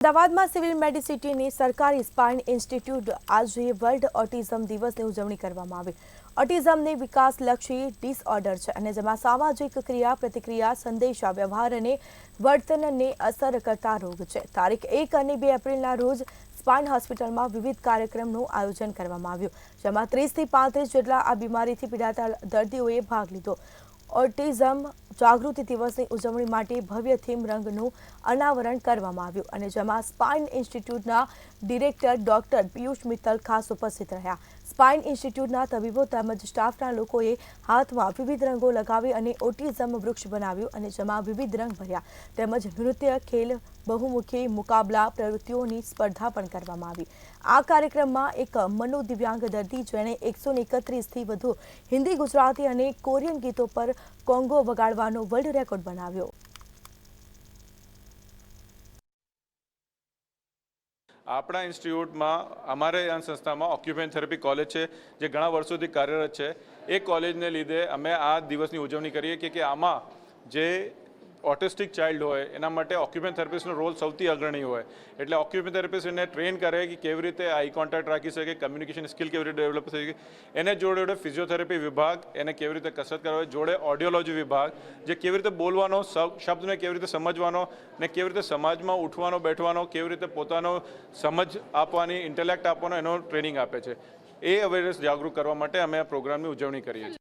અમદાવાદમાં સિવિલ મેડિસિટીની સરકારી spine institute આજે વર્લ્ડ ઓટિઝમ દિવસની ઉજવણી કરવામાં આવી। ઓટિઝમને વિકાસલક્ષી ડિસઓર્ડર છે અને જેમાં સામાજિક ક્રિયા પ્રતિક્રિયા સંદેશા વ્યવહાર અને વર્તનને અસર કરતા રોગ છે। તારીખ 1 અને 2 એપ્રિલના રોજ સ્પાઇન હોસ્પિટલમાં વિવિધ કાર્યક્રમનું આયોજન કરવામાં આવ્યું, જેમાં 30 થી 35 જેટલા આ બીમારીથી પીડાતા દર્દીઓએ ભાગ લીધો। ઓટિઝમ જાગૃતિ દિવસની ઉજવણી માટે ભવ્ય થીમ રંગનું અનાવરણ કરવામાં આવ્યું અને જેમાં સ્પાઇન ઇન્સ્ટિટ્યૂટના ડિરેક્ટર ડોક્ટર પિયુષ મિત્તલ ખાસ ઉપસ્થિત રહ્યા। સ્પાઇન ઇન્સ્ટિટ્યૂટના તબીબો તેમજ સ્ટાફના લોકોએ હાથમાં વિવિધ રંગો લગાવી અને ઓટિઝમ વૃક્ષ બનાવ્યું અને જેમાં વિવિધ રંગ ભર્યા તેમજ નૃત્ય, ખેલ, બહુમુખી મુકાબલા પ્રવૃત્તિઓની સ્પર્ધા પણ કરવામાં આવી। આ કાર્યક્રમમાં એક મનોદિવ્યાંગ દર્દી જેણે 131થી વધુ હિન્દી, ગુજરાતી અને કોરિયન ગીતો પર કોંગો વગાડવાનો વર્લ્ડ રેકોર્ડ બનાવ્યો। આપણા ઇન્સ્ટિટ્યૂટમાં અમારે આ સંસ્થામાં ઓક્યુપેશન થેરપી કોલેજ છે જે ઘણા વર્ષોથી કાર્યરત છે। એ કોલેજને લીધે અમે આ દિવસની ઉજવણી કરીએ કે આમાં જે ઓટિસ્ટિક ચાઇલ્ડ હોય એના માટે ઓક્યુપેશન થેરપિસ્ટનો રોલ સૌથી અગ્રણી હોય। એટલે ઓક્યુપેશન થેરપિસ્ટ એને ટ્રેન કરે કે કેવી રીતે આઈ કોન્ટેક્ટ રાખી શકે, કમ્યુનિકેશન સ્કિલ કેવી રીતે ડેવલપ થઈ શકે, એને જોડે ફિઝિયોથેરપી વિભાગ એને કેવી રીતે કસરત કરવી, જોડે ઓડિયોલોજી વિભાગ જે કેવી રીતે બોલવાનો, શબ્દને કેવી રીતે સમજવાનો ને કેવી રીતે સમાજમાં ઉઠવાનો બેઠવાનો, કેવી રીતે પોતાનો સમજ આપવાની, ઇન્ટેલેક્ટ આપવાનો એનો ટ્રેનિંગ આપે છે। એ અવેરનેસ જાગૃત કરવા માટે અમે આ પ્રોગ્રામની ઉજવણી કરીએ છીએ।